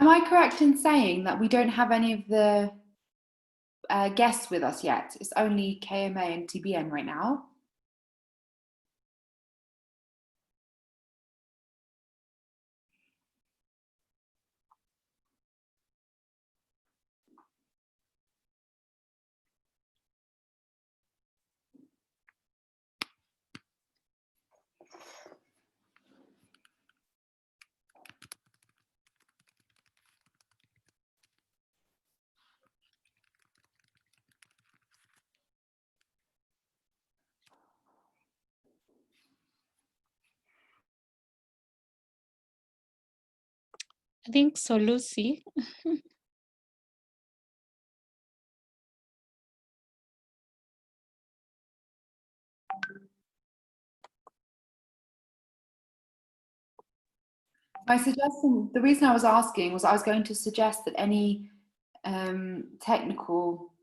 Am I correct in saying that we don't have any of the guests with us yet? It's only KMA and TBN right now. I think so, Lucy. My suggestion, the reason I was asking was I was going to suggest that any technical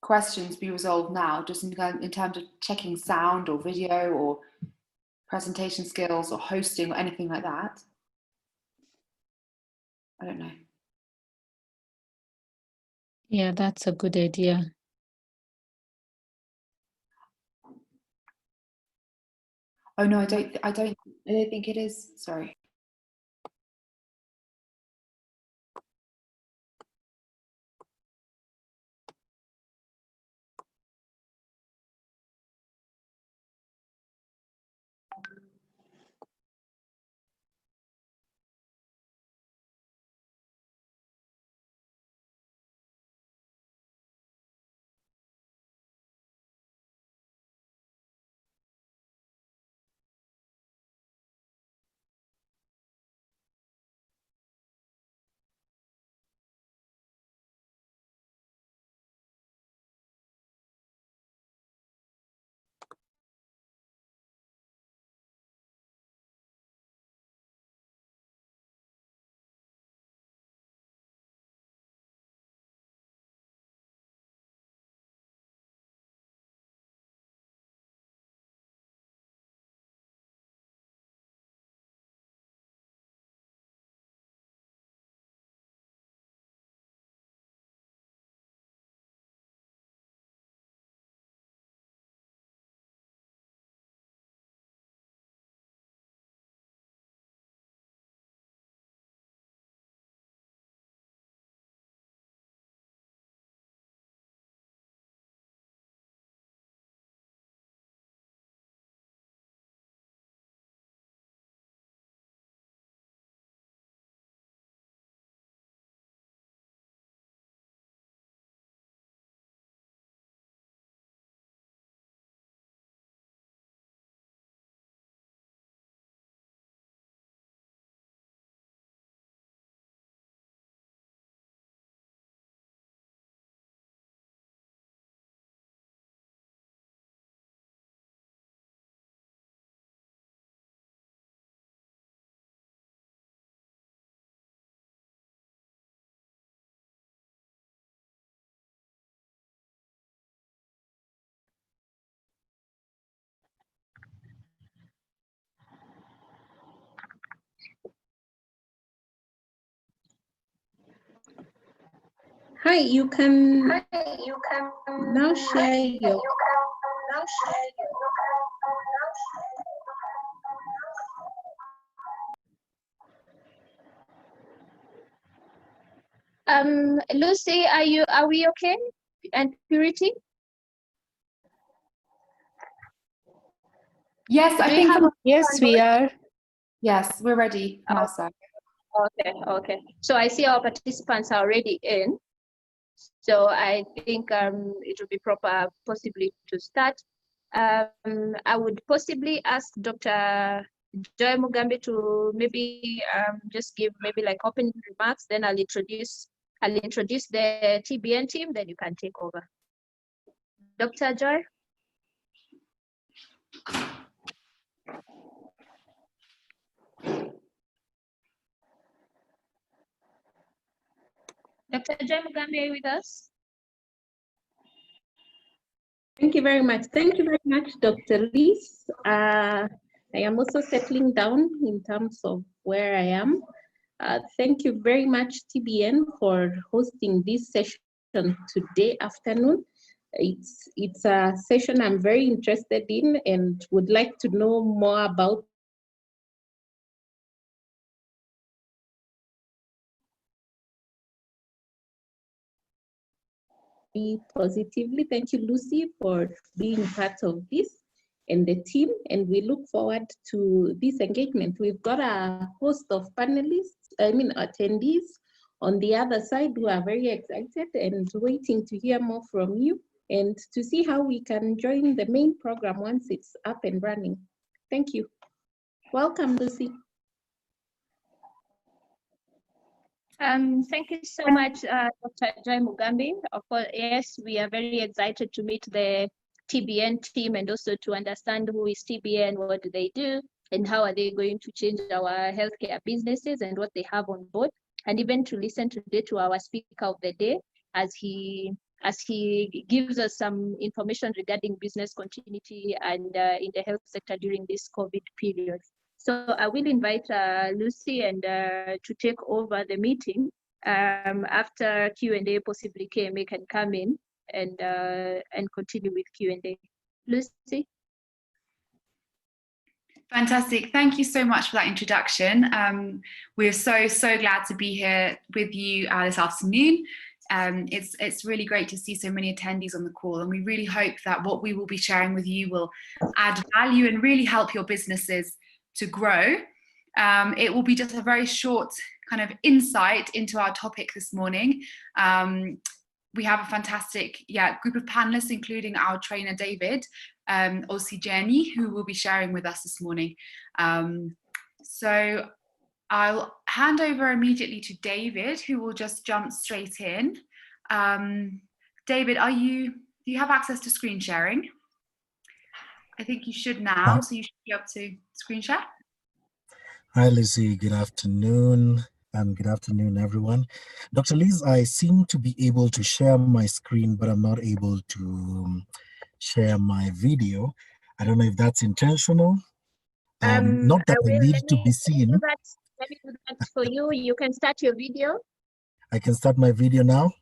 questions be resolved now, just in terms of checking sound or video or presentation skills or hosting or anything like that. I don't know. Yeah, that's a good idea. Oh no, I don't think it is. Sorry. Hi, you can now share your. Lucy, are we okay? And Purity? Yes, I think. Yes, we are. Yes, we're ready from our side. Okay. So I see our participants are already in. So I think it would be proper possibly to start. I would possibly ask Dr. Joy Mugambi to maybe just give maybe like opening remarks, then I'll introduce the TBN team, then you can take over. Dr. Joy? Dr. Joy Mugambi, are you with us? Thank you very much. Thank you very much, Dr. Liz. I am also settling down in terms of where I am. Thank you very much, TBN, for hosting this session today afternoon. It's a session I'm very interested in and would like to know more about. Positively. Thank you, Lucy, for being part of this and the team, and we look forward to this engagement. We've got a host of attendees on the other side who are very excited and waiting to hear more from you and to see how we can join the main program once it's up and running. Thank you. Welcome, Lucy. Thank you so much, Dr. Joy Mugambi. Of course, yes, we are very excited to meet the TBN team and also to understand who is TBN, what do they do, and how are they going to change our healthcare businesses and what they have on board, and even to listen today to our speaker of the day as he gives us some information regarding business continuity and in the health sector during this COVID period. So I will invite Lucy and to take over the meeting. After Q&A, possibly KMA can come in and continue with Q&A. Lucy? Fantastic. Thank you so much for that introduction. We're so glad to be here with you this afternoon. It's really great to see so many attendees on the call, and we really hope that what we will be sharing with you will add value and really help your businesses to grow. It will be just a very short kind of insight into our topic this morning. We have a fantastic group of panelists, including our trainer David Osi-Jenny, who will be sharing with us this morning. So I'll hand over immediately to David, who will just jump straight in. David, do you have access to screen sharing? I think you should now, so you should be able to screen share. Hi, Lucy. Good afternoon. Good afternoon, everyone. Dr. Liz, I seem to be able to share my screen, but I'm not able to share my video. I don't know if that's intentional. Not that I need to be seen. Let me do that for you. You can start your video. I can start my video now?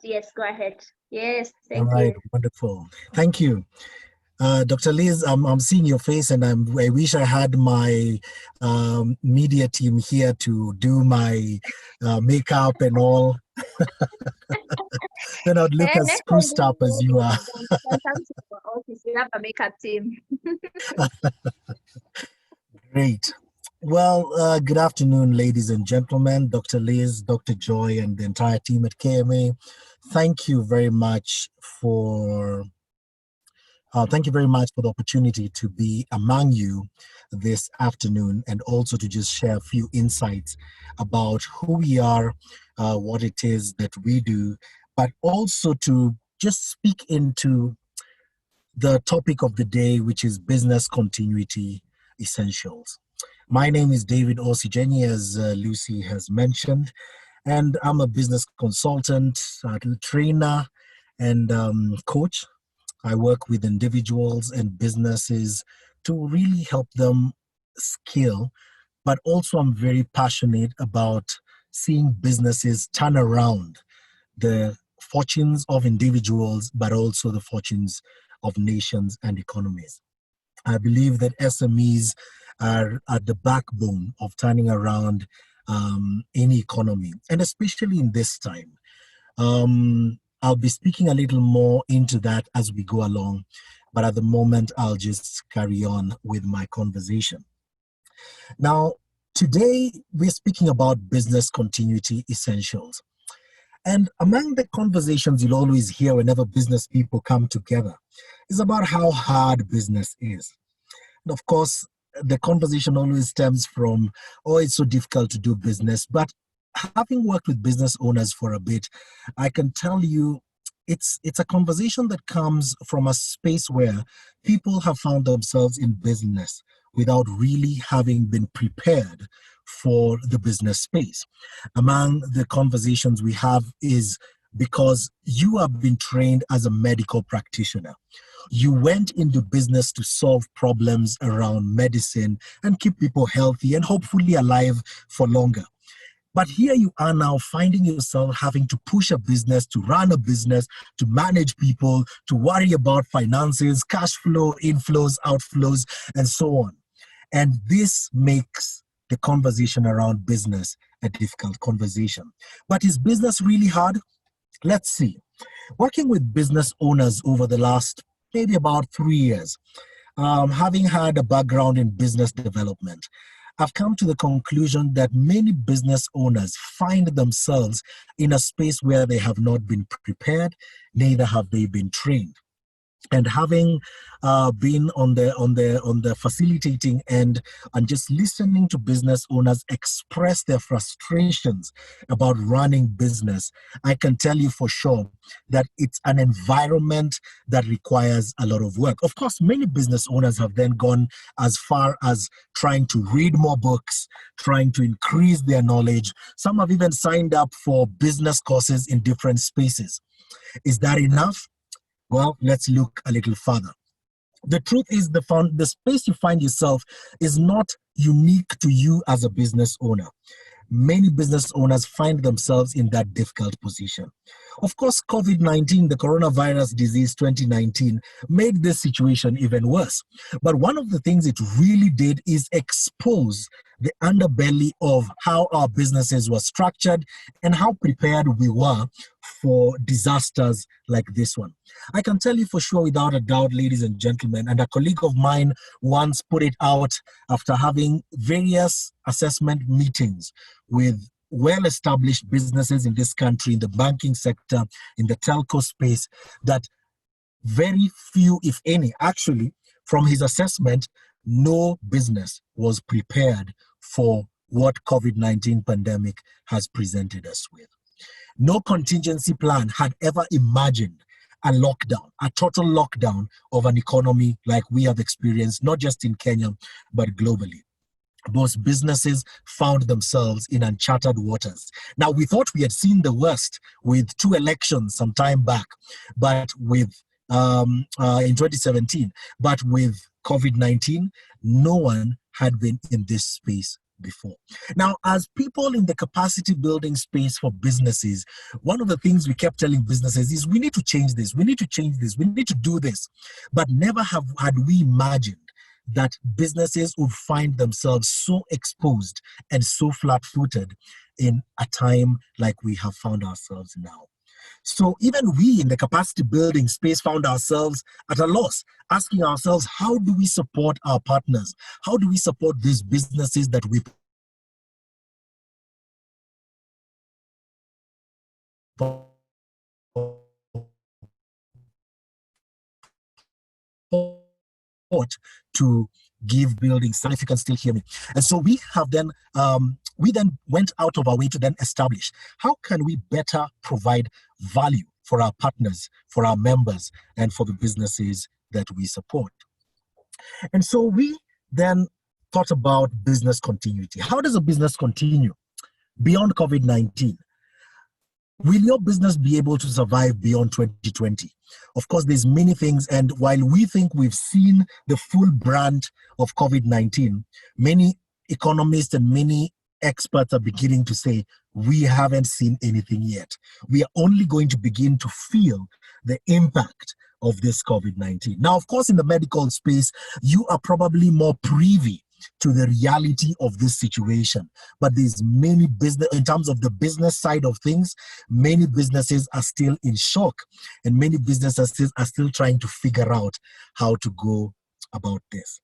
Yes, go ahead. Yes, thank you. All right, wonderful. Thank you. Dr. Liz, I'm seeing your face, and I wish I had my media team here to do my makeup and all. Then I'd look as spruced up as you are. You have a makeup team. Great. Well, good afternoon, ladies and gentlemen, Dr. Liz, Dr. Joy, and the entire team at KMA. Thank you very much for the opportunity to be among you this afternoon, and also to just share a few insights about who we are, what it is that we do, but also to just speak into the topic of the day, which is business continuity essentials. My name is David Osi-Jenny, as Lucy has mentioned, and I'm a business consultant, trainer, and coach. I work with individuals and businesses to really help them scale, but also I'm very passionate about seeing businesses turn around the fortunes of individuals, but also the fortunes of nations and economies. I believe that SMEs are at the backbone of turning around any economy, and especially in this time. I'll be speaking a little more into that as we go along, but at the moment, I'll just carry on with my conversation. Now, today, we're speaking about business continuity essentials. And among the conversations you'll always hear whenever business people come together is about how hard business is. And of course, the conversation always stems from, oh, it's so difficult to do business. But having worked with business owners for a bit, I can tell you it's a conversation that comes from a space where people have found themselves in business without really having been prepared for the business space. Among the conversations we have is because you have been trained as a medical practitioner. You went into business to solve problems around medicine and keep people healthy and hopefully alive for longer. But here you are now finding yourself having to push a business, to run a business, to manage people, to worry about finances, cash flow, inflows, outflows, and so on. And this makes the conversation around business a difficult conversation. But is business really hard? Let's see. Working with business owners over the last maybe about 3 years, having had a background in business development, I've come to the conclusion that many business owners find themselves in a space where they have not been prepared, neither have they been trained. And having been on the facilitating end and just listening to business owners express their frustrations about running business, I can tell you for sure that it's an environment that requires a lot of work. Of course, many business owners have then gone as far as trying to read more books, trying to increase their knowledge. Some have even signed up for business courses in different spaces. Is that enough? Well, let's look a little further. The truth is the space you find yourself is not unique to you as a business owner. Many business owners find themselves in that difficult position. Of course, COVID-19, the coronavirus disease 2019, made this situation even worse. But one of the things it really did is expose the underbelly of how our businesses were structured and how prepared we were for disasters like this one. I can tell you for sure, without a doubt, ladies and gentlemen, and a colleague of mine once put it out after having various assessment meetings with well-established businesses in this country, in the banking sector, in the telco space, that very few, if any, actually, from his assessment, no business was prepared for what COVID-19 pandemic has presented us with. No contingency plan had ever imagined a lockdown, a total lockdown of an economy like we have experienced, not just in Kenya, but globally. Most businesses found themselves in uncharted waters. Now, we thought we had seen the worst with 2 elections some time back, but with in 2017, but with COVID-19, no one had been in this space before. Now, as people in the capacity building space for businesses, one of the things we kept telling businesses is we need to change this, we need to change this, we need to do this. But never had we imagined that businesses would find themselves so exposed and so flat-footed in a time like we have found ourselves now. So even we in the capacity building space found ourselves at a loss, asking ourselves, how do we support our partners? How do we support these businesses that we to give buildings? If you can still hear me. And so we then went out of our way to then establish how can we better provide value for our partners, for our members, and for the businesses that we support. And so we then thought about business continuity. How does a business continue beyond COVID-19? Will your business be able to survive beyond 2020? Of course, there's many things, and while we think we've seen the full brand of COVID-19, many economists and many experts are beginning to say, we haven't seen anything yet. We are only going to begin to feel the impact of this COVID-19. Now, of course, in the medical space, you are probably more privy to the reality of this situation. But there's many business, in terms of the business side of things, many businesses are still in shock, and many businesses are still trying to figure out how to go about this.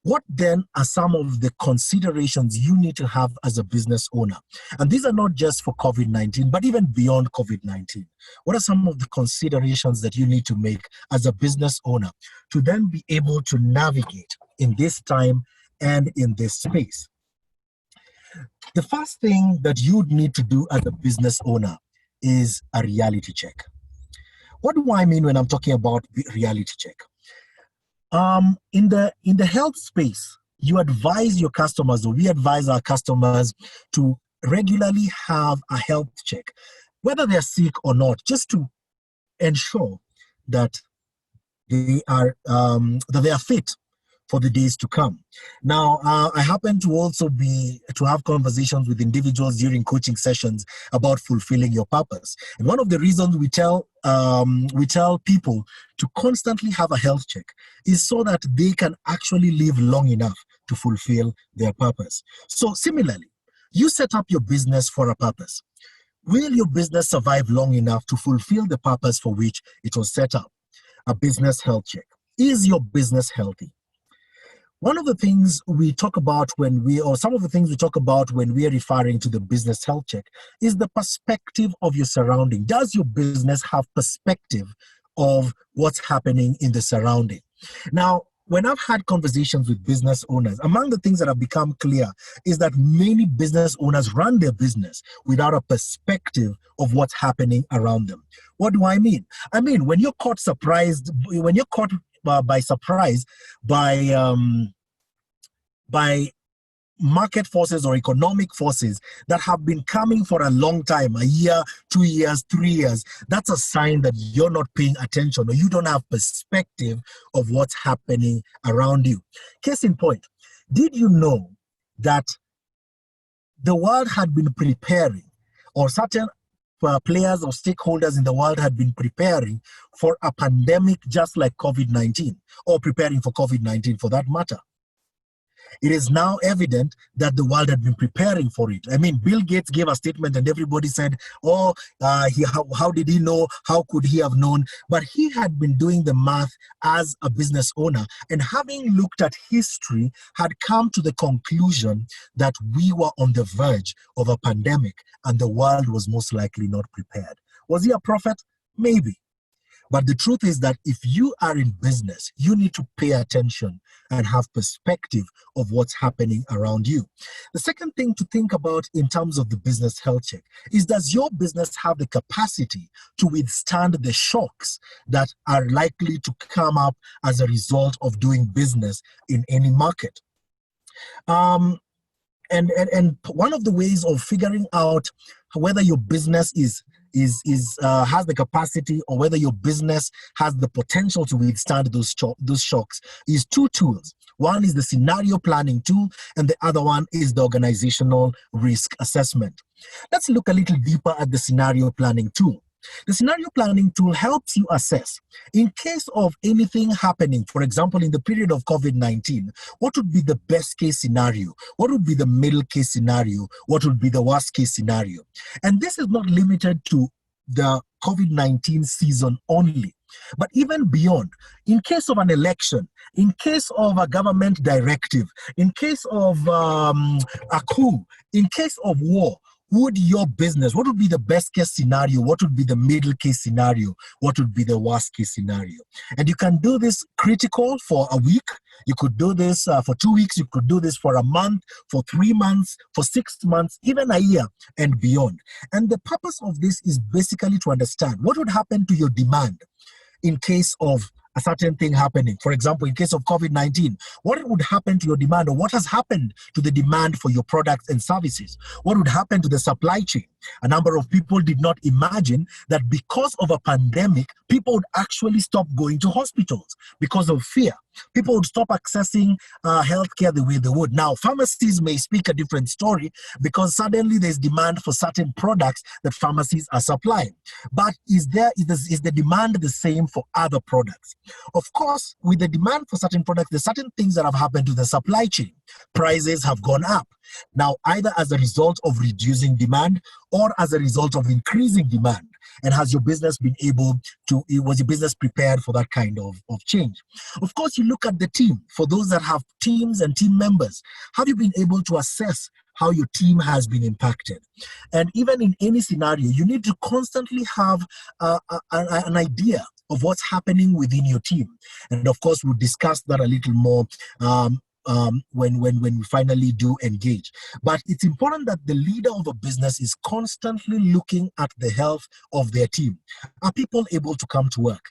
What then are some of the considerations you need to have as a business owner? And these are not just for COVID-19, but even beyond COVID-19. What are some of the considerations that you need to make as a business owner to then be able to navigate in this time and in this space? The first thing that you'd need to do as a business owner is a reality check. What do I mean when I'm talking about reality check? In the health space, you advise your customers, or we advise our customers, to regularly have a health check, whether they're sick or not, just to ensure that they are fit for the days to come. Now, I happen to also have conversations with individuals during coaching sessions about fulfilling your purpose. And one of the reasons we tell people to constantly have a health check is so that they can actually live long enough to fulfill their purpose. So similarly, you set up your business for a purpose. Will your business survive long enough to fulfill the purpose for which it was set up? A business health check. Is your business healthy? One of the things we talk about some of the things we talk about when we are referring to the business health check is the perspective of your surrounding. Does your business have perspective of what's happening in the surrounding? Now, when I've had conversations with business owners, among the things that have become clear is that many business owners run their business without a perspective of what's happening around them. What do I mean? I mean, when you're caught by surprise by market forces or economic forces that have been coming for a long time, a year, 2 years, 3 years, that's a sign that you're not paying attention or you don't have perspective of what's happening around you. Case in point, did you know that the world had been preparing, or certain players or stakeholders in the world had been preparing for a pandemic just like COVID-19, or preparing for COVID-19 for that matter? It is now evident that the world had been preparing for it. I mean, Bill Gates gave a statement and everybody said, how did he know? How could he have known? But he had been doing the math as a business owner, and having looked at history, had come to the conclusion that we were on the verge of a pandemic and the world was most likely not prepared. Was he a prophet? Maybe. But the truth is that if you are in business, you need to pay attention and have perspective of what's happening around you. The second thing to think about in terms of the business health check is, does your business have the capacity to withstand the shocks that are likely to come up as a result of doing business in any market? And one of the ways of figuring out whether your business has the capacity, or whether your business has the potential to withstand those shocks, is two tools. One is the scenario planning tool, and the other one is the organizational risk assessment. Let's look a little deeper at the scenario planning tool. The scenario planning tool helps you assess, in case of anything happening, for example, in the period of COVID-19, what would be the best case scenario? What would be the middle case scenario? What would be the worst case scenario? And this is not limited to the COVID-19 season only, but even beyond. In case of an election, in case of a government directive, in case of a coup, in case of war, what would be the best case scenario? What would be the middle case scenario? What would be the worst case scenario? And you can do this critical for a week. You could do this for 2 weeks. You could do this for a month, for 3 months, for 6 months, even a year and beyond. And the purpose of this is basically to understand what would happen to your demand in case of a certain thing happening. For example, in case of COVID-19, what would happen to your demand, or what has happened to the demand for your products and services? What would happen to the supply chain? A number of people did not imagine that because of a pandemic, people would actually stop going to hospitals because of fear. People would stop accessing healthcare the way they would. Now, pharmacies may speak a different story because suddenly there's demand for certain products that pharmacies are supplying. But is the demand the same for other products? Of course, with the demand for certain products, there's certain things that have happened to the supply chain. Prices have gone up. Now, either as a result of reducing demand or as a result of increasing demand. And was your business prepared for that kind of change? Of course, you look at the team. For those that have teams and team members, have you been able to assess how your team has been impacted? And even in any scenario, you need to constantly have an idea of what's happening within your team. And of course, we'll discuss that a little more when we finally do engage. But it's important that the leader of a business is constantly looking at the health of their team. Are people able to come to work?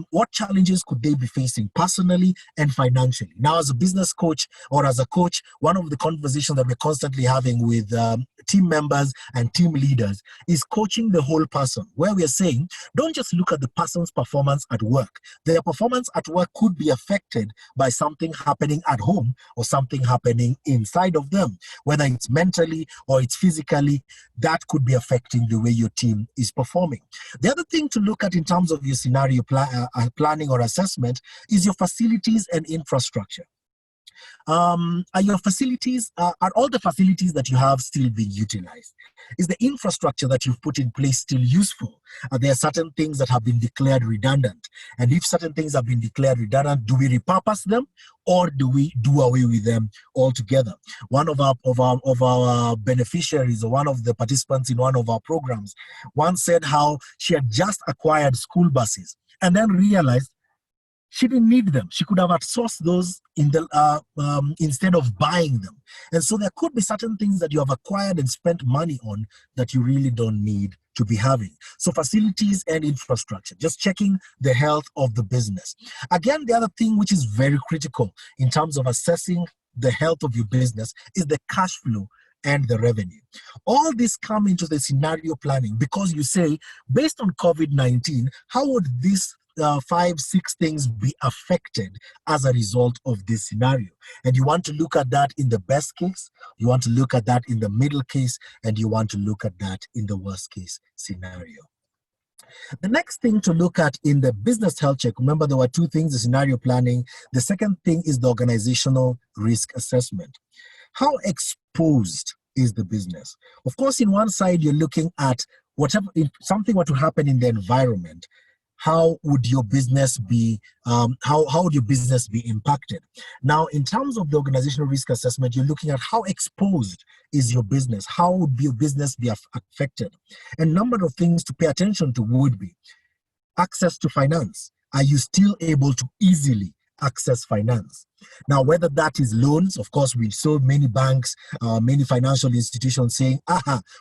What challenges could they be facing personally and financially? Now, as a business coach or as a coach, one of the conversations that we're constantly having with team members and team leaders is coaching the whole person, where we are saying, don't just look at the person's performance at work. Their performance at work could be affected by something happening at home or something happening inside of them, whether it's mentally or it's physically. That could be affecting the way your team is performing. The other thing to look at in terms of your scenario planning or assessment is your facilities and infrastructure. Are your facilities, are all the facilities that you have still being utilized? Is the infrastructure that you've put in place still useful? Are there certain things that have been declared redundant? And if certain things have been declared redundant, do we repurpose them or do we do away with them altogether? One of our beneficiaries, or one of the participants in one of our programs, once said how she had just acquired school buses and then realized she didn't need them. She could have outsourced those instead of buying them. And so there could be certain things that you have acquired and spent money on that you really don't need to be having. So facilities and infrastructure, just checking the health of the business. Again, the other thing which is very critical in terms of assessing the health of your business is the cash flow and the revenue. All this come into the scenario planning because you say, based on COVID-19, how would this 5-6 things be affected as a result of this scenario? And you want to look at that in the best case, you want to look at that in the middle case, and you want to look at that in the worst case scenario. The next thing to look at in the business health check, remember there were two things, the scenario planning. The second thing is the organizational risk assessment. How exposed is the business? Of course, in one side, you're looking at whatever, if something were to happen in the environment, how would your business be, how would your business be impacted? Now, in terms of the organizational risk assessment, you're looking at how exposed is your business? How would your business be affected? A number of things to pay attention to would be access to finance. Are you still able to easily access finance? Now, whether that is loans, of course, we saw many banks, many financial institutions saying,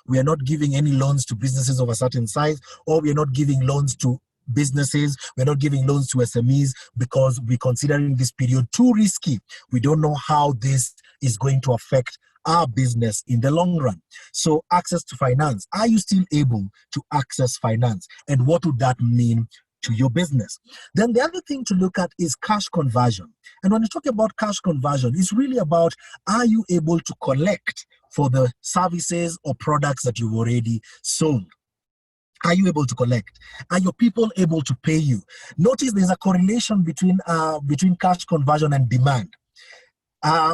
we are not giving any loans to businesses of a certain size, or we are not giving loans to businesses, we're not giving loans to SMEs because we're considering this period too risky. We don't know how this is going to affect our business in the long run. So access to finance, are you still able to access finance? And what would that mean to your business? Then the other thing to look at is cash conversion. And when you talk about cash conversion, it's really about, are you able to collect for the services or products that you've already sold? Are you able to collect? Are your people able to pay you? Notice there's a correlation between cash conversion and demand.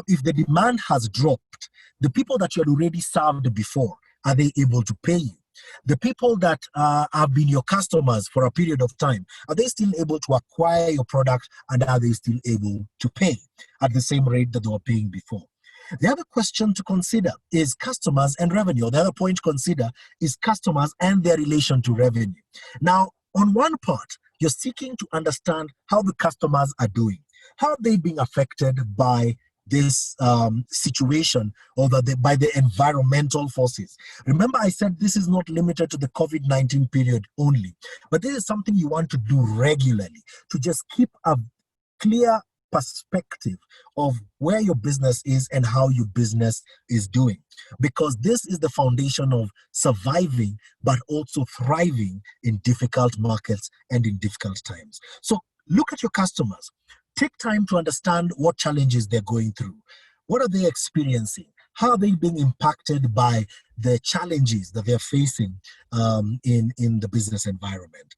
If the demand has dropped, the people that you had already served before, are they able to pay you? The people that have been your customers for a period of time, are they still able to acquire your product, and are they still able to pay at the same rate that they were paying before? The other question to consider is customers and revenue. The other point to consider is customers and their relation to revenue. Now, on one part, you're seeking to understand how the customers are doing. How are they being affected by this situation, or by the environmental forces? Remember, I said this is not limited to the COVID-19 period only, but this is something you want to do regularly to just keep a clear perspective of where your business is and how your business is doing, because this is the foundation of surviving but also thriving in difficult markets and in difficult times. So look at your customers. Take time to understand what challenges they're going through. What are they experiencing? How are they being impacted by the challenges that they're facing in the business environment?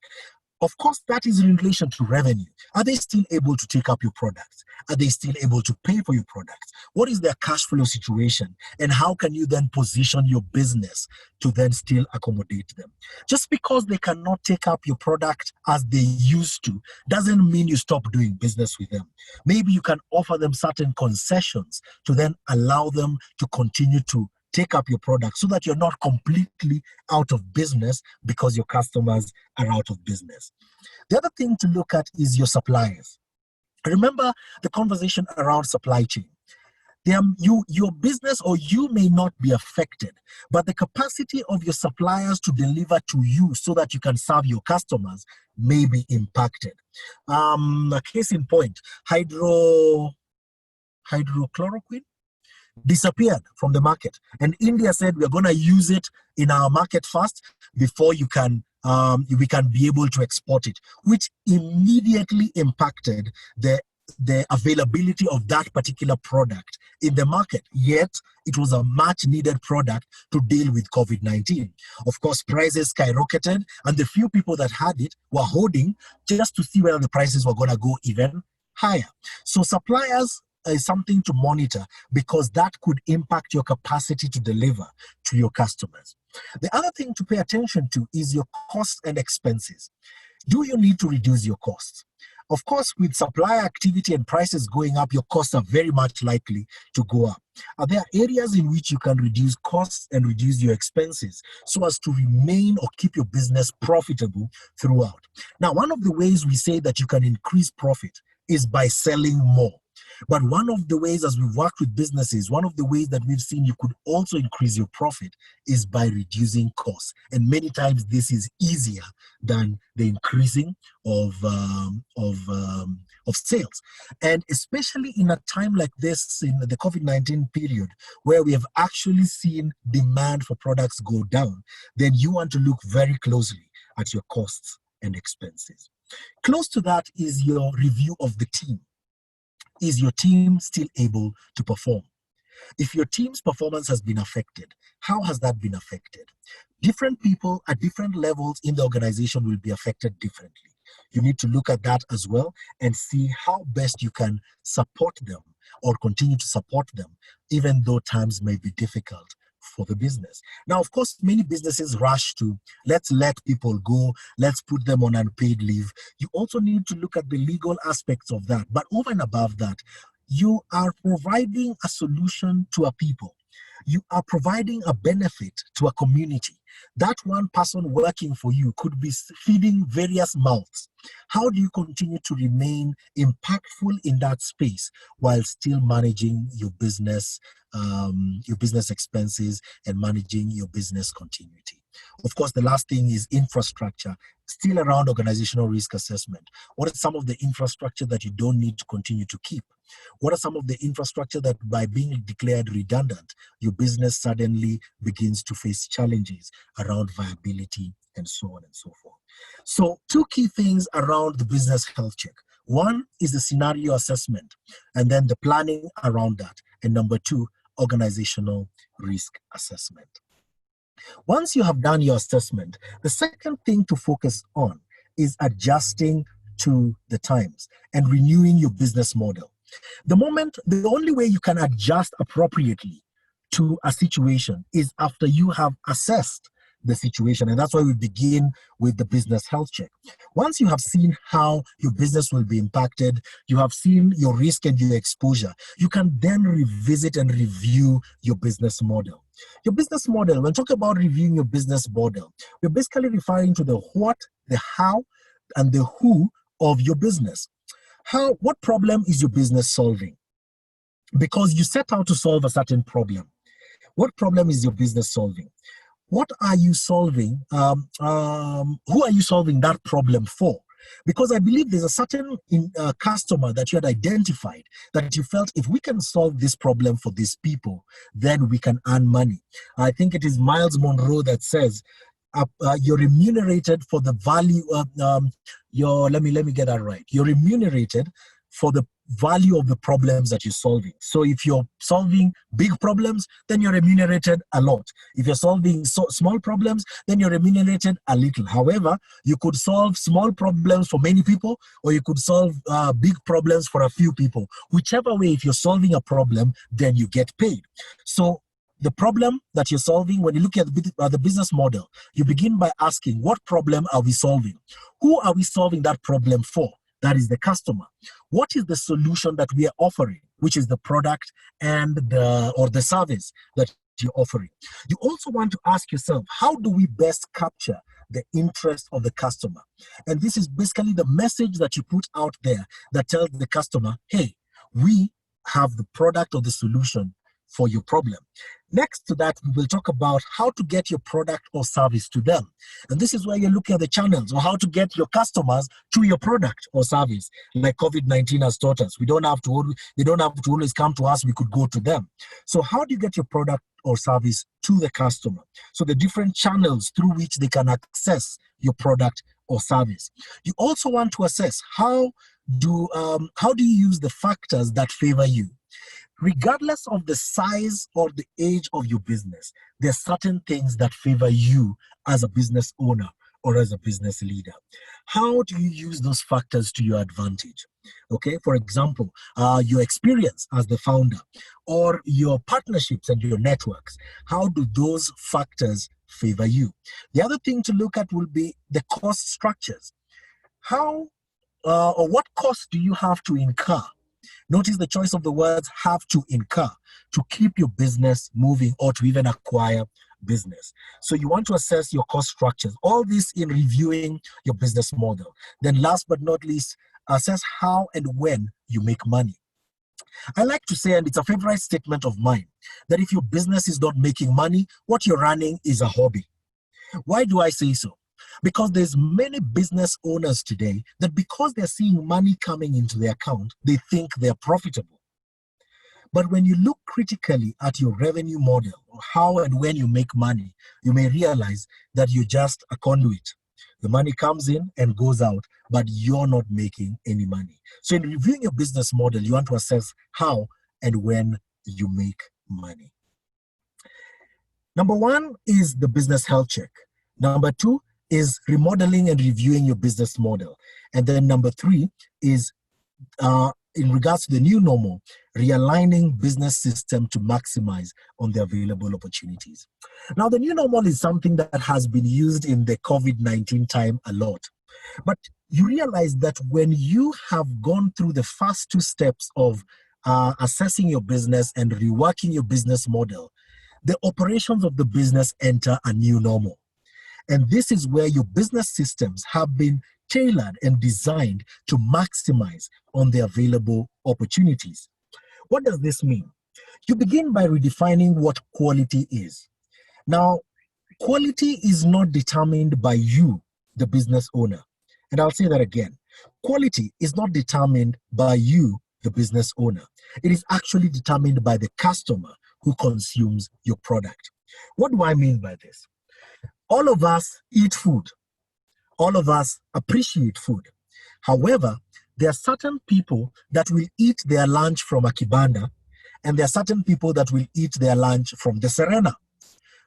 Of course, that is in relation to revenue. Are they still able to take up your products? Are they still able to pay for your products? What is their cash flow situation? And how can you then position your business to then still accommodate them? Just because they cannot take up your product as they used to, doesn't mean you stop doing business with them. Maybe you can offer them certain concessions to then allow them to continue to take up your product so that you're not completely out of business because your customers are out of business. The other thing to look at is your suppliers. Remember the conversation around supply chain. your business or you may not be affected, but the capacity of your suppliers to deliver to you so that you can serve your customers may be impacted. A case in point, hydrochloroquine disappeared from the market, and India said we're going to use it in our market first before we can be able to export it, which immediately impacted the availability of that particular product in the market. Yet it was a much needed product to deal with COVID-19. Of course, prices skyrocketed, and the few people that had it were holding just to see whether the prices were going to go even higher. So suppliers is something to monitor, because that could impact your capacity to deliver to your customers. The other thing to pay attention to is your costs and expenses. Do you need to reduce your costs? Of course, with supply activity and prices going up, your costs are very much likely to go up. Are there areas in which you can reduce costs and reduce your expenses so as to remain or keep your business profitable throughout? Now, one of the ways we say that you can increase profit is by selling more. But one of the ways, as we've worked with businesses, one of the ways that we've seen you could also increase your profit is by reducing costs. And many times this is easier than the increasing of sales. And especially in a time like this, in the COVID-19 period, where we have actually seen demand for products go down, then you want to look very closely at your costs and expenses. Close to that is your review of the team. Is your team still able to perform? If your team's performance has been affected, how has that been affected? Different people at different levels in the organization will be affected differently. You need to look at that as well and see how best you can support them or continue to support them, even though times may be difficult for the business. Now, of course, many businesses rush to, let's let people go, let's put them on unpaid leave. You also need to look at the legal aspects of that. But over and above that, you are providing a solution to a people. You are providing a benefit to a community. That one person working for you could be feeding various mouths. How do you continue to remain impactful in that space while still managing your business expenses and managing your business continuity? Of course, the last thing is infrastructure, still around organizational risk assessment. What is some of the infrastructure that you don't need to continue to keep? What are some of the infrastructure that by being declared redundant, your business suddenly begins to face challenges around viability and so on and so forth? So two key things around the business health check. One is the scenario assessment, and then the planning around that. And number two, organizational risk assessment. Once you have done your assessment, the second thing to focus on is adjusting to the times and renewing your business model. The only way you can adjust appropriately to a situation is after you have assessed the situation. And that's why we begin with the business health check. Once you have seen how your business will be impacted, you have seen your risk and your exposure, you can then revisit and review your business model. Your business model, when talking about reviewing your business model, we're basically referring to the what, the how, and the who of your business. What problem is your business solving? Because you set out to solve a certain problem. What problem is your business solving? What are you solving? Who are you solving that problem for? Because I believe there's a certain customer that you had identified that you felt if we can solve this problem for these people, then we can earn money. I think it is Miles Monroe that says, you're remunerated for the value of let me get that right. You're remunerated for the value of the problems that you're solving. So if you're solving big problems, then you're remunerated a lot. If you're solving small problems, then you're remunerated a little. However, you could solve small problems for many people, or you could solve big problems for a few people. Whichever way, if you're solving a problem, then you get paid. So the problem that you're solving, when you look at the business model, you begin by asking, what problem are we solving? Who are we solving that problem for? That is the customer. What is the solution that we are offering, which is the product and the service that you're offering? You also want to ask yourself, how do we best capture the interest of the customer? And this is basically the message that you put out there that tells the customer, hey, we have the product or the solution for your problem. Next to that, we will talk about how to get your product or service to them. And this is where you're looking at the channels, or how to get your customers to your product or service. Like COVID-19 has taught us, they don't have to always come to us, we could go to them. So how do you get your product or service to the customer? So the different channels through which they can access your product or service. You also want to assess how do you use the factors that favor you. Regardless of the size or the age of your business, there are certain things that favor you as a business owner or as a business leader. How do you use those factors to your advantage? Okay, for example, your experience as the founder, or your partnerships and your networks. How do those factors favor you? The other thing to look at will be the cost structures. How or what costs do you have to incur? Notice the choice of the words "have to incur" to keep your business moving or to even acquire business. So you want to assess your cost structures, all this in reviewing your business model. Then last but not least, assess how and when you make money. I like to say, and it's a favorite statement of mine, that if your business is not making money, what you're running is a hobby. Why do I say so? Because there's many business owners today that because they're seeing money coming into their account, they think they're profitable. But when you look critically at your revenue model, or how and when you make money, you may realize that you're just a conduit. The money comes in and goes out, but you're not making any money. So in reviewing your business model, you want to assess how and when you make money. Number one is the business health check. Number two is remodeling and reviewing your business model. And then number three is, in regards to the new normal, realigning business system to maximize on the available opportunities. Now, the new normal is something that has been used in the COVID-19 time a lot. But you realize that when you have gone through the first two steps of assessing your business and reworking your business model, the operations of the business enter a new normal. And this is where your business systems have been tailored and designed to maximize on the available opportunities. What does this mean? You begin by redefining what quality is. Now, quality is not determined by you, the business owner. And I'll say that again. Quality is not determined by you, the business owner. It is actually determined by the customer who consumes your product. What do I mean by this? All of us eat food. All of us appreciate food. However, there are certain people that will eat their lunch from a kibanda, and there are certain people that will eat their lunch from the Serena.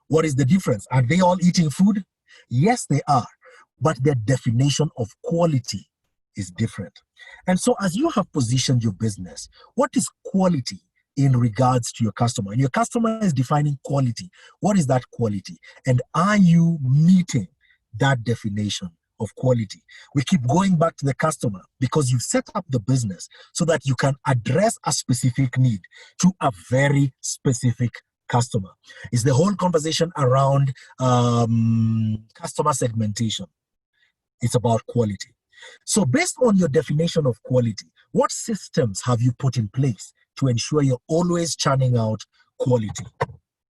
What is the difference? Are they all eating food? Yes, they are. But their definition of quality is different. And so as you have positioned your business, what is quality in regards to your customer? And your customer is defining quality. What is that quality? And are you meeting that definition of quality? We keep going back to the customer because you've set up the business so that you can address a specific need to a very specific customer. It's the whole conversation around customer segmentation. It's about quality. So based on your definition of quality, what systems have you put in place to ensure you're always churning out quality?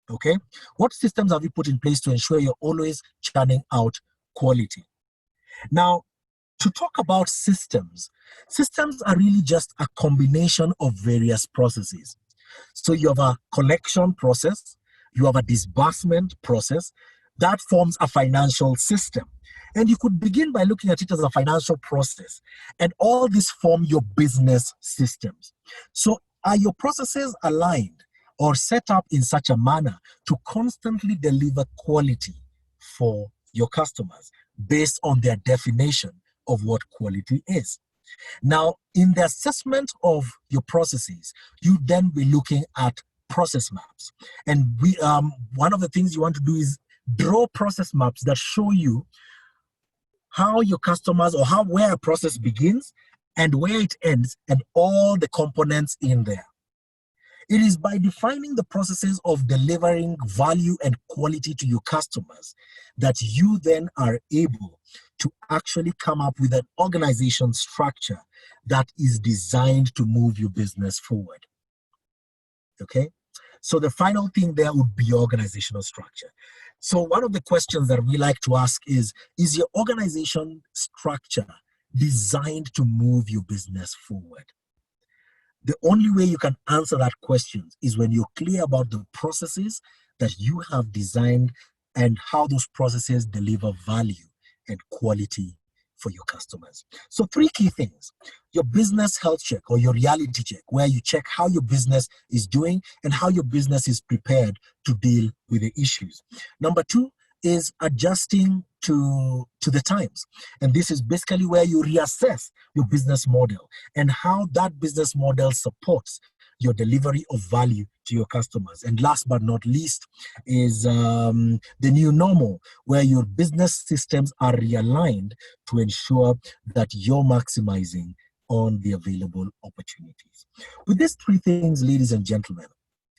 Okay? What systems have you put in place to ensure you're always churning out quality? Now, to talk about systems, systems are really just a combination of various processes. So you have a collection process, you have a disbursement process, that forms a financial system. And you could begin by looking at it as a financial process. And all these form your business systems. So are your processes aligned or set up in such a manner to constantly deliver quality for your customers based on their definition of what quality is? Now, in the assessment of your processes, you then be looking at process maps. And one of the things you want to do is draw process maps that show you how your customers, or where a process begins and where it ends, and all the components in there. It is by defining the processes of delivering value and quality to your customers that you then are able to actually come up with an organization structure that is designed to move your business forward. okay? So the final thing there would be organizational structure. So one of the questions that we like to ask is your organization structure designed to move your business forward? The only way you can answer that question is when you're clear about the processes that you have designed and how those processes deliver value and quality for your customers. So 3 key things: your business health check or your reality check, where you check how your business is doing and how your business is prepared to deal with the issues. Number 2 is adjusting to the times. And this is basically where you reassess your business model and how that business model supports your delivery of value to your customers. And last but not least is the new normal, where your business systems are realigned to ensure that you're maximizing on the available opportunities. With these 3 things, ladies and gentlemen,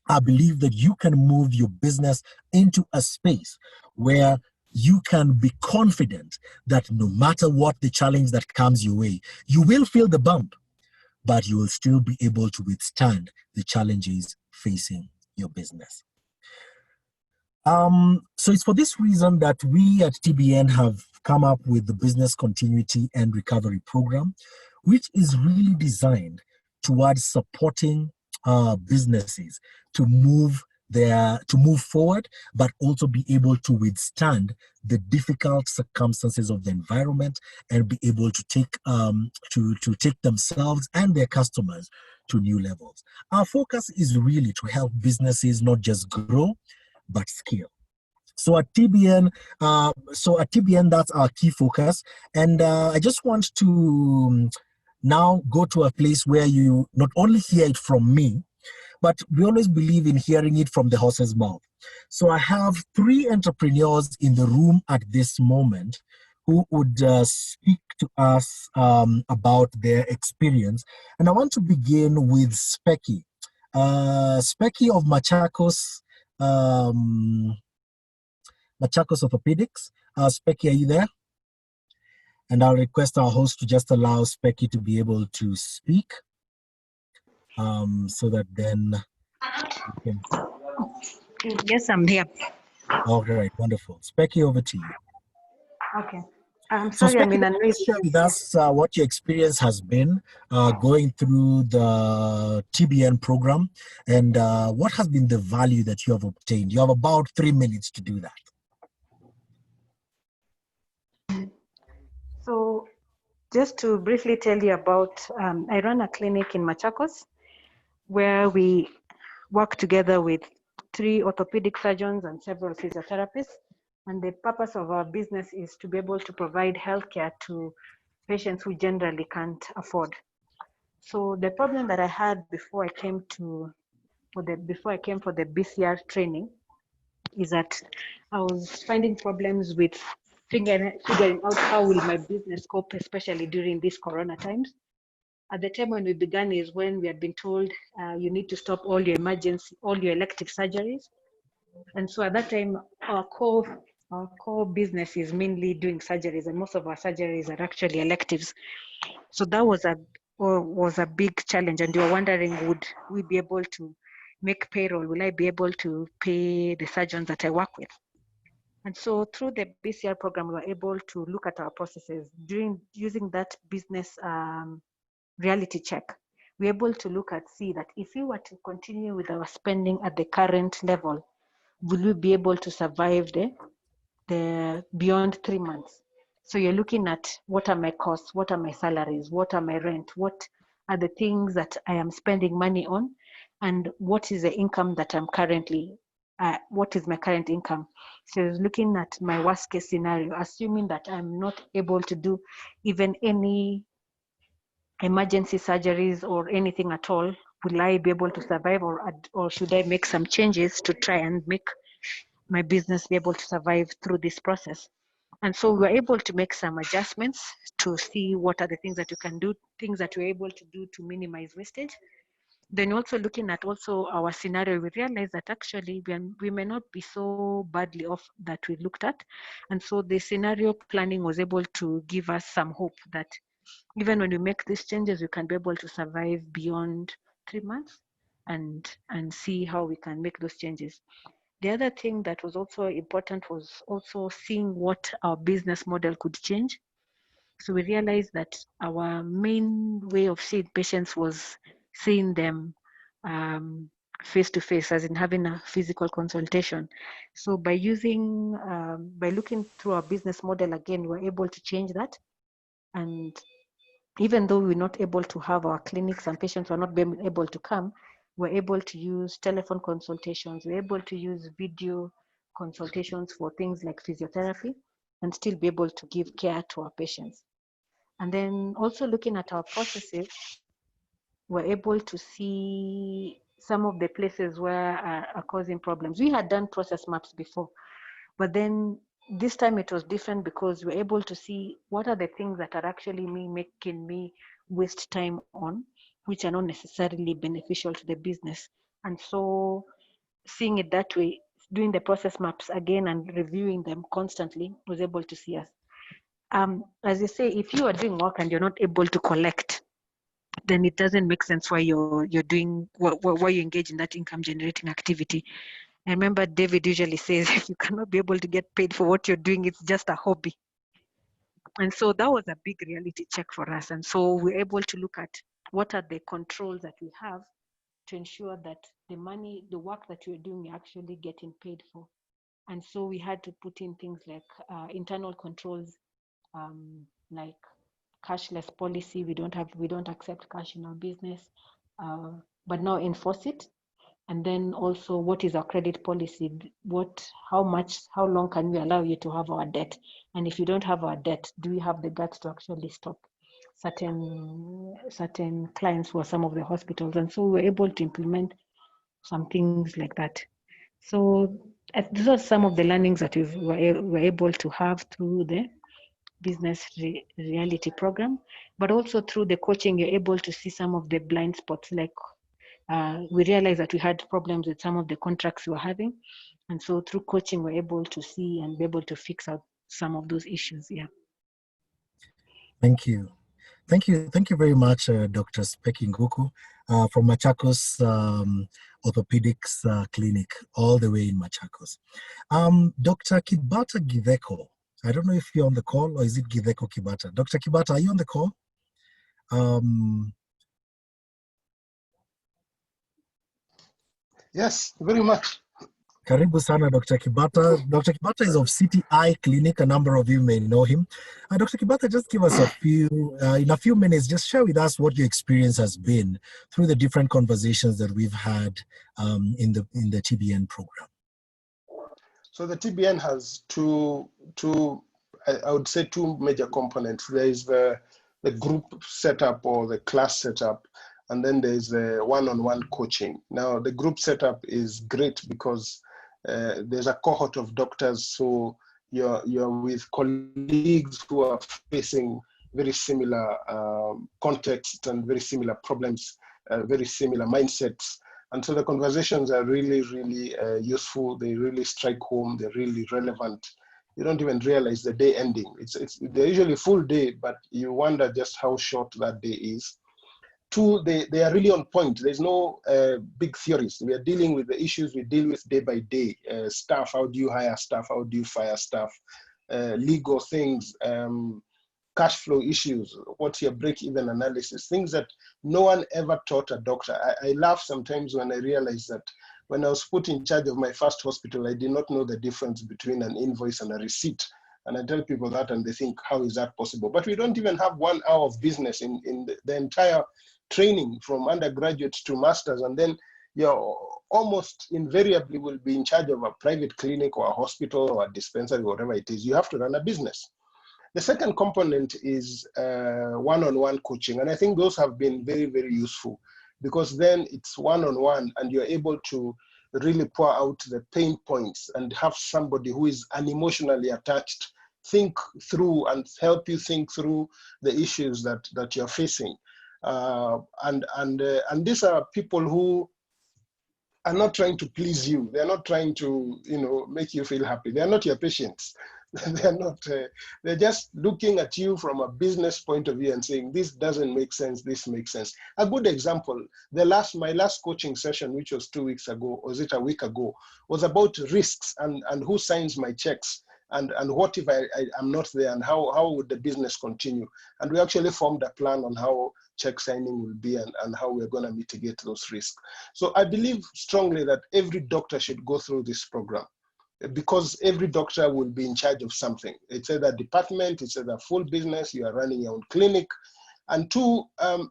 I believe that you can move your business into a space where you can be confident that no matter what the challenge that comes your way, you will feel the bump, but you will still be able to withstand the challenges facing your business. So it's for this reason that we at TBN have come up with the Business Continuity and Recovery Program, which is really designed towards supporting businesses to move forward, but also be able to withstand the difficult circumstances of the environment and be able to take take themselves and their customers to new levels. Our focus is really to help businesses not just grow, but scale. So at TBN, that's our key focus. And I just want to now go to a place where you not only hear it from me, but we always believe in hearing it from the horse's mouth. So I have 3 entrepreneurs in the room at this moment who would speak to us about their experience. And I want to begin with Specky. Specky of Machakos Orthopedics. Specky, are you there? And I'll request our host to just allow Specky to be able to speak, so that then we can... Yes, I'm here. All right, wonderful. Specky, over to you. Okay. I'm So sorry, I'm Specky, in a noisy share with place. us what your experience has been going through the TBN program, and what has been the value that you have obtained. You have about 3 minutes to do that. So just to briefly tell you about, I run a clinic in Machakos where we work together with 3 orthopedic surgeons and several physiotherapists. And the purpose of our business is to be able to provide healthcare to patients who generally can't afford. So the problem that I had before I came for the BCR training is that I was finding problems with figuring out how will my business cope, especially during these Corona times. At the time when we began is when we had been told you need to stop all your elective surgeries. And so at that time, our core business is mainly doing surgeries, and most of our surgeries are actually electives. So that was a big challenge, and you were wondering, would we be able to make payroll? Will I be able to pay the surgeons that I work with? And so through the BCR program, we were able to look at our processes using that business reality check. We're able to see that if we were to continue with our spending at the current level, will we be able to survive the beyond 3 months? So you're looking at what are my costs, what are my salaries, what are my rent, what are the things that I am spending money on, and what is the income that I'm currently, what is my current income? So looking at my worst case scenario, assuming that I'm not able to do even any emergency surgeries or anything at all, will I be able to survive, or should I make some changes to try and make my business be able to survive through this process? And so we were able to make some adjustments to see what are the things that you can do, things that we're able to do to minimize wastage. Then also looking at also our scenario, we realized that actually we may not be so badly off that we looked at. And so the scenario planning was able to give us some hope that even when we make these changes, we can be able to survive beyond 3 months. and see how we can make those changes. The other thing that was also important was also seeing what our business model could change. So we realized that our main way of seeing patients was seeing them face to face, as in having a physical consultation. So by using, by looking through our business model again, we're able to change that. And even though we're not able to have our clinics and patients were not able to come, we're able to use telephone consultations, we're able to use video consultations for things like physiotherapy and still be able to give care to our patients. And then also looking at our processes, we're able to see some of the places where are causing problems. We had done process maps before, but then this time it was different because we're able to see what are the things that are actually making me waste time on, which are not necessarily beneficial to the business. And so seeing it that way, doing the process maps again and reviewing them constantly was able to see us. As you say, if you are doing work and you're not able to collect, then it doesn't make sense why you're doing, why you engage in that income generating activity. I remember David usually says, if you cannot be able to get paid for what you're doing, it's just a hobby. And so that was a big reality check for us. And so we're able to look at what are the controls that we have to ensure that the money, the work that we're doing, we're actually getting paid for. And so we had to put in things like internal controls, like cashless policy. We don't accept cash in our business, but now enforce it. And then also, what is our credit policy? How long can we allow you to have our debt? And if you don't have our debt, do we have the guts to actually stop certain clients who are some of the hospitals? And so we're able to implement some things like that. So these are some of the learnings that we're able to have through the business reality program, but also through the coaching, you're able to see some of the blind spots. Like we realized that we had problems with some of the contracts we were having. And so through coaching, we're able to see and be able to fix out some of those issues. Yeah. Thank you. Thank you very much, Dr. Speki Nguku from Machakos Orthopedics Clinic, all the way in Machakos. Dr. Kibata Giveko, I don't know if you're on the call, or is it Giveko Kibata? Dr. Kibata, are you on the call? Yes, very much. Karibu sana, Dr. Kibata. Dr. Kibata is of CTI Clinic. A number of you may know him. Dr. Kibata, just give us in a few minutes, just share with us what your experience has been through the different conversations that we've had in the TBN program. So the TBN has I would say two major components. There is the group setup or the class setup, and then there's the one-on-one coaching. Now, the group setup is great because there's a cohort of doctors, so you're with colleagues who are facing very similar contexts and very similar problems, very similar mindsets. And so the conversations are really, really useful. They really strike home. They're really relevant. You don't even realize the day ending. They're usually full day, but you wonder just how short that day is. Two, they are really on point. There's no big theories. We are dealing with the issues we deal with day by day. Staff, how do you hire staff? How do you fire staff? Legal things, cash flow issues. What's your break-even analysis? Things that no one ever taught a doctor. I laugh sometimes when I realize that when I was put in charge of my first hospital, I did not know the difference between an invoice and a receipt. And I tell people that and they think, how is that possible? But we don't even have 1 hour of business in the entire training from undergraduates to masters. And then you're almost invariably will be in charge of a private clinic or a hospital or a dispensary, whatever it is. You have to run a business. The second component is one-on-one coaching. And I think those have been very, very useful because then it's one-on-one and you're able to really pour out the pain points and have somebody who is unemotionally attached think through and help you think through the issues that you're facing. And these are people who are not trying to please you. They're not trying to, make you feel happy. They're not your patients. They're not, they're just looking at you from a business point of view and saying, this doesn't make sense, this makes sense. A good example, my last coaching session, which was 2 weeks ago, or was it a week ago, was about risks and who signs my checks. And what if I'm not there, and how would the business continue? And we actually formed a plan on how check signing will be and how we're going to mitigate those risks. So I believe strongly that every doctor should go through this program, because every doctor will be in charge of something. It's either department, it's either full business, you are running your own clinic. And two,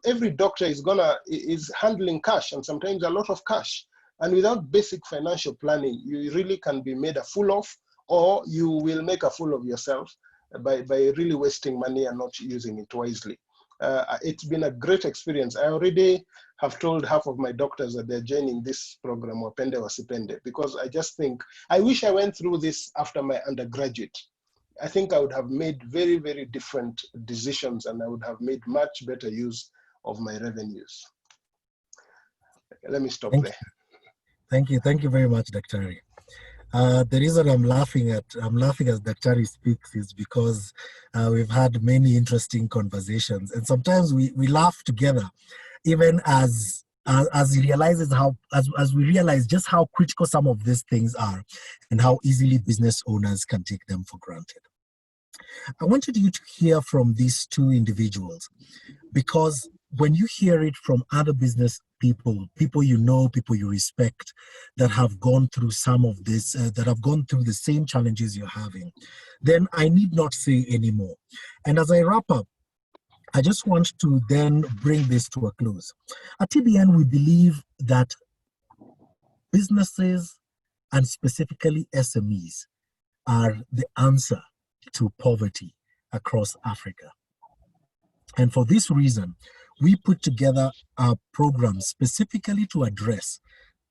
every doctor is handling cash, and sometimes a lot of cash. And without basic financial planning, you really can be made a fool of, or you will make a fool of yourself by really wasting money and not using it wisely. It's been a great experience. I already have told half of my doctors that they're joining this program, Wapende Wasipende, because I just think, I wish I went through this after my undergraduate. I think I would have made very, very different decisions, and I would have made much better use of my revenues. Let me stop there. Thank you. Thank you very much, Dr. The reason I'm laughing as Dr. speaks is because we've had many interesting conversations, and sometimes we laugh together, even as we realize just how critical some of these things are and how easily business owners can take them for granted. I wanted you to hear from these two individuals, because when you hear it from other business people you know, people you respect, that have gone through some of this, that have gone through the same challenges you're having, then I need not say anymore. And as I wrap up, I just want to then bring this to a close. At TBN, we believe that businesses, and specifically SMEs, are the answer to poverty across Africa. And for this reason, we put together a program specifically to address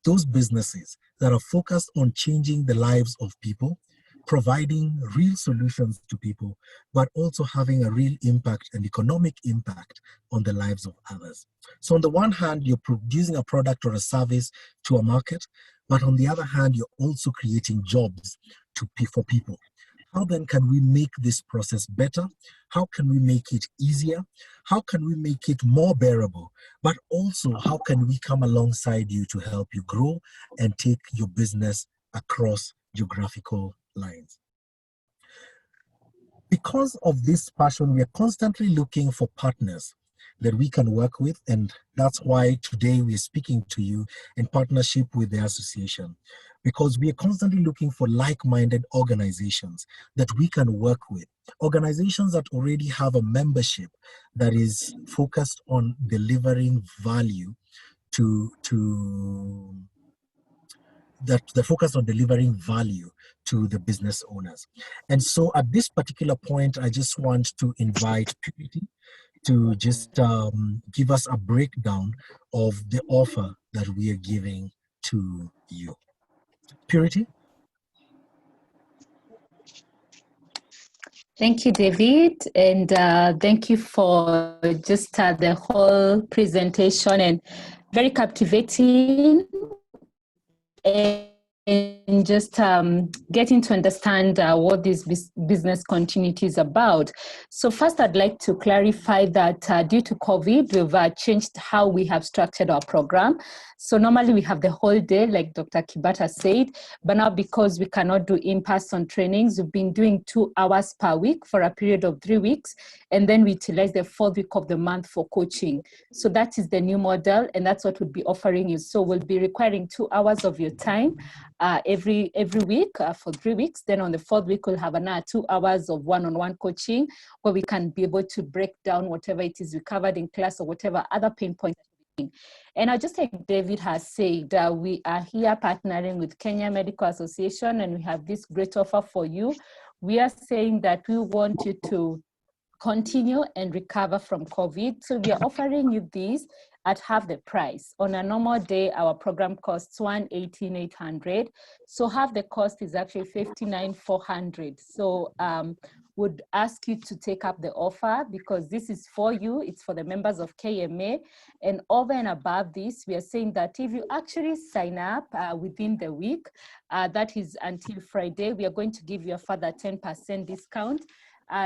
those businesses that are focused on changing the lives of people, providing real solutions to people, but also having a real impact and economic impact on the lives of others. So on the one hand, you're producing a product or a service to a market, but on the other hand, you're also creating jobs for people. How then can we make this process better? How can we make it easier? How can we make it more bearable? But also, how can we come alongside you to help you grow and take your business across geographical lines? Because of this passion, we are constantly looking for partners that we can work with, and that's why today we are speaking to you in partnership with the association, because we are constantly looking for like-minded organizations that we can work with, organizations that already have a membership that is focused on delivering value to the business owners. And so at this particular point, I just want to invite Purity to just give us a breakdown of the offer that we are giving to you. Purity? Thank you, David, and thank you for just the whole presentation, and very captivating, and just getting to understand what this business continuity is about. So first, I'd like to clarify that due to COVID, we've changed how we have structured our program. So normally we have the whole day, like Dr. Kibata said, but now because we cannot do in-person trainings, we've been doing 2 hours per week for a period of 3 weeks, and then we utilize the 4th week of the month for coaching. So that is the new model, and that's what we'll be offering you. So we'll be requiring 2 hours of your time every week for 3 weeks. Then on the 4th week, we'll have another 2 hours of one-on-one coaching where we can be able to break down whatever it is we covered in class or whatever other pain points. And just like David has said, we are here partnering with Kenya Medical Association, and we have this great offer for you. We are saying that we want you to continue and recover from COVID. So we are offering you this at half the price. On a normal day, our program costs $118,800. So half the cost is actually $59,400. So would ask you to take up the offer, because this is for you, it's for the members of KMA. And over and above this, we are saying that if you actually sign up within the week, that is until Friday, we are going to give you a further 10% discount.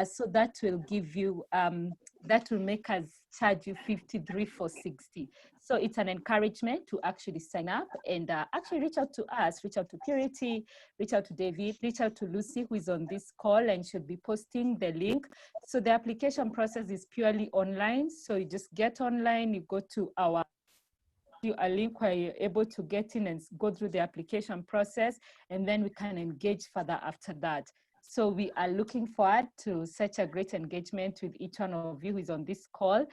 So that will give you, that will make us charge you 53 for 60. So it's an encouragement to actually sign up and actually reach out to us, reach out to Purity, reach out to David, reach out to Lucy, who is on this call and should be posting the link. So the application process is purely online. So you just get online, you go to a link where you're able to get in and go through the application process, and then we can engage further after that. So we are looking forward to such a great engagement with each one of you who is on this call.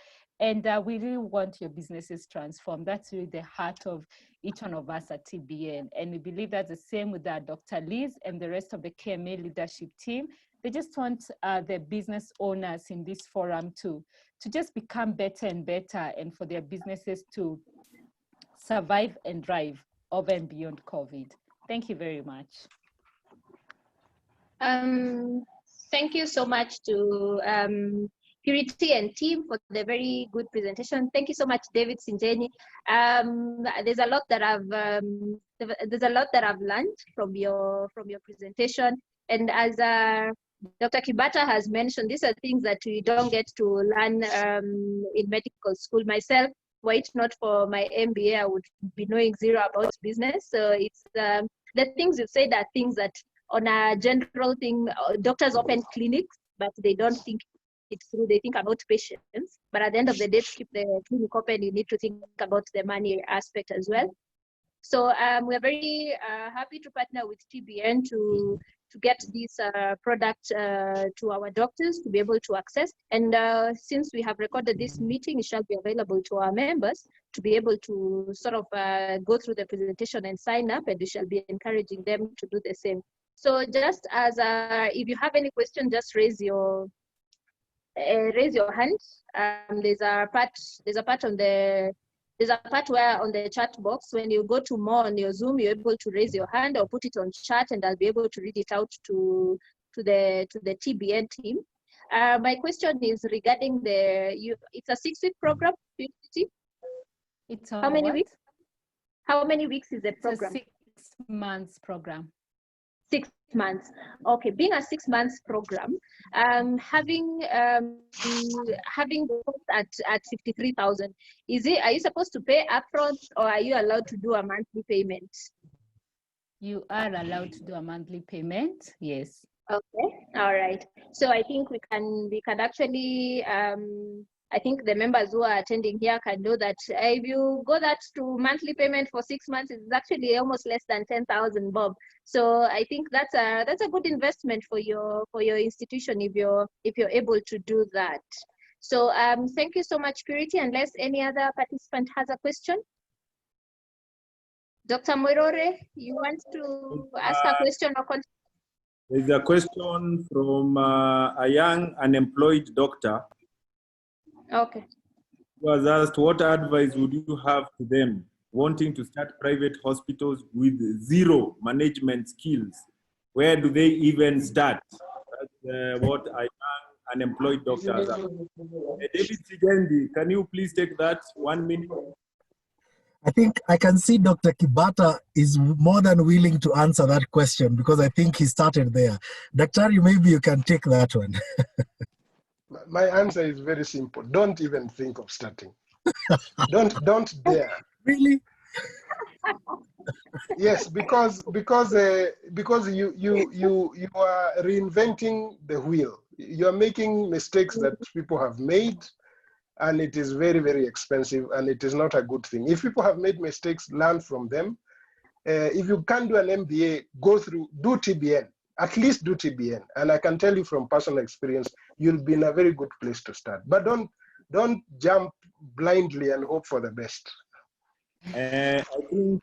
And we really want your businesses transformed. That's really the heart of each one of us at TBN. And we believe that's the same with Dr. Liz and the rest of the KMA leadership team. They just want the business owners in this forum to just become better and better, and for their businesses to survive and thrive over and beyond COVID. Thank you very much. Thank you so much to Purity and team for the very good presentation. Thank you so much, David Sinjeni. There's a lot that I've learned from your presentation, and as Dr. Kibata has mentioned, these are things that we don't get to learn in medical school. Myself, were it not for my MBA, I would be knowing zero about business. So it's the things you said are things that on a general thing, doctors open clinics, but they don't think it through. They think about patients. But at the end of the day, to keep the clinic open, you need to think about the money aspect as well. So we're very happy to partner with TBN to get this product to our doctors to be able to access. And since we have recorded this meeting, it shall be available to our members to be able to sort of go through the presentation and sign up, and we shall be encouraging them to do the same. So just as if you have any question, just raise your hand. There's a part where on the chat box, when you go to more on your Zoom, you're able to raise your hand or put it on chat, and I'll be able to read it out to the TBN team. My question is regarding it's a 6-week program. It's how many what? weeks? How many weeks is the program? It's a 6 months program. 6 months. Okay, being a 6 months program, having the cost at 53,000, are you supposed to pay upfront, or are you allowed to do a monthly payment? You are allowed to do a monthly payment, yes. Okay, all right. So I think we can actually I think the members who are attending here can know that if you go that to monthly payment for 6 months, it's actually almost less than 10,000 bob. So I think that's a good investment for your institution if you're able to do that. So thank you so much, Purity. Unless any other participant has a question. Dr. Moirore, you want to ask a question or continue? There's a question from a young unemployed doctor. Okay. Who was asked, what advice would you have to them wanting to start private hospitals with zero management skills? Where do they even start? That's what a young unemployed doctor has asked. David Sigendi, can you please take that 1 minute? I think I can see Dr. Kibata is more than willing to answer that question, because I think he started there. Dr. Maybe you can take that one. My answer is very simple. Don't even think of starting. Don't dare. Really? Yes, because you are reinventing the wheel. You are making mistakes that people have made, and it is very, very expensive, and it is not a good thing. If people have made mistakes, learn from them. If you can't do an MBA, do TBN. At least do TBN. And I can tell you from personal experience, you'll be in a very good place to start. But don't jump blindly and hope for the best. I think,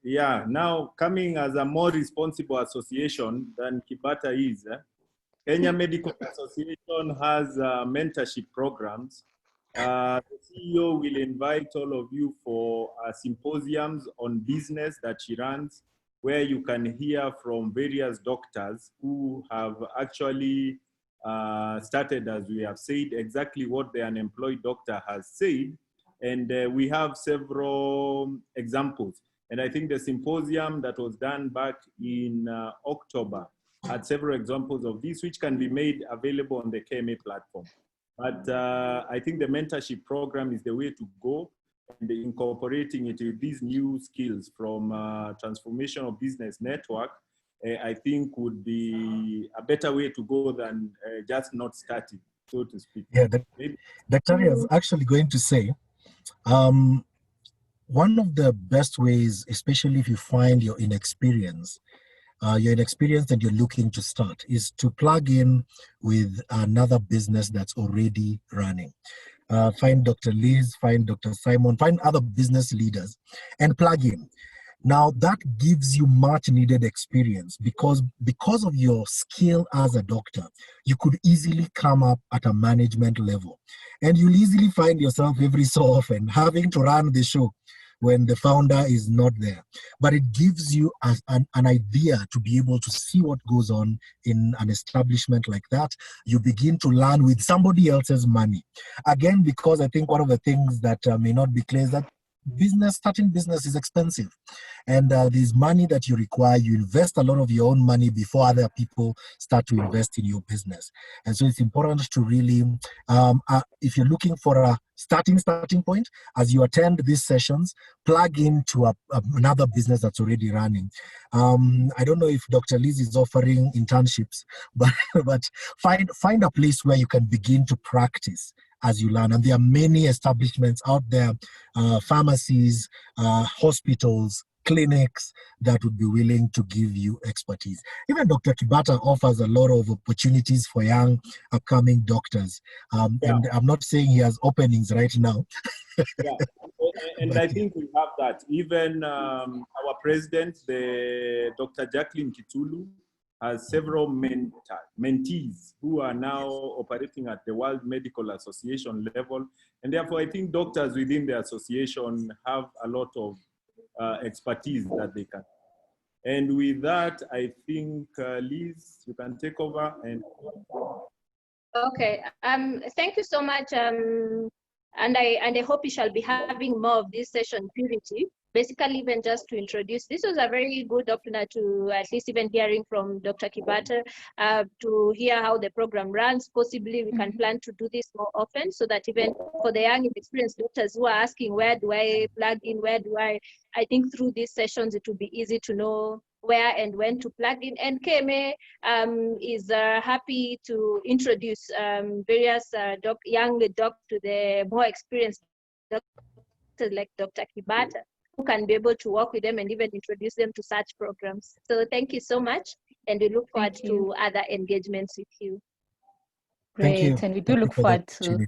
yeah, now coming as a more responsible association than Kibata is, Kenya Medical Association has mentorship programs. The CEO will invite all of you for symposiums on business that she runs. where you can hear from various doctors who have actually started, as we have said, exactly what the unemployed doctor has said. And we have several examples. And I think the symposium that was done back in October had several examples of this, which can be made available on the KMA platform. But I think the mentorship program is the way to go, and incorporating it with these new skills from Transformational Business Network, I think would be a better way to go than just not starting, so to speak. Yeah, Dr. I was actually going to say, one of the best ways, especially if you find you're inexperienced and you're looking to start, is to plug in with another business that's already running. Find Dr. Liz, find Dr. Simon, find other business leaders and plug in. Now that gives you much needed experience because of your skill as a doctor, you could easily come up at a management level, and you'll easily find yourself every so often having to run the show when the founder is not there. But it gives you an idea to be able to see what goes on in an establishment like that. You begin to learn with somebody else's money. Again, because I think one of the things that may not be clear is that starting business is expensive, and there's money that you require. You invest a lot of your own money before other people start to invest in your business. And so it's important to really, if you're looking for a starting point, as you attend these sessions, plug into another business that's already running. I don't know if Dr. Liz is offering internships, but find a place where you can begin to practice as you learn. And there are many establishments out there, pharmacies, hospitals, clinics that would be willing to give you expertise. Even Dr. Kibata offers a lot of opportunities for young upcoming doctors. And I'm not saying he has openings right now. Yeah, and I think we have that. Even our president, Dr. Jacqueline Kitulu, has several mentees who are now operating at the World Medical Association level. And therefore, I think doctors within the association have a lot of expertise that they can. And with that, I think, Liz, you can take over. Okay, thank you so much. And I hope we shall be having more of this session, Purity. Basically, even just to introduce, this was a very good opener to at least even hearing from Dr. Kibata, to hear how the program runs. Possibly we can plan to do this more often, so that even for the young experienced doctors who are asking, where do I plug in, I think through these sessions, it will be easy to know where and when to plug in. And KMA is happy to introduce various young docs to the more experienced doctors like Dr. Kibata, who can be able to work with them and even introduce them to such programs. So thank you so much, and we look forward to other engagements with you. Thank you. Great, and we do look forward to,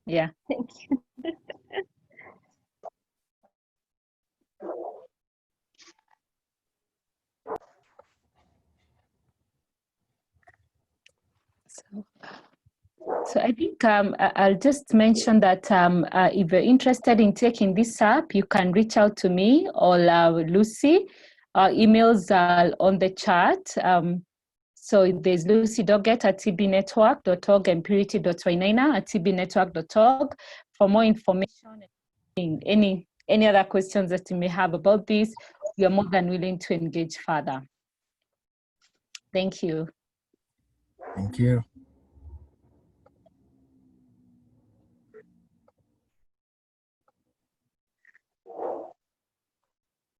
yeah. Thank you. So I think I'll just mention that if you're interested in taking this up, you can reach out to me or Lucy. Our emails are on the chat. So there's lucy.get@tbnetwork.org and purity.wainaina@tbnetwork.org. For more information and any other questions that you may have about this, we are more than willing to engage further. Thank you. Thank you.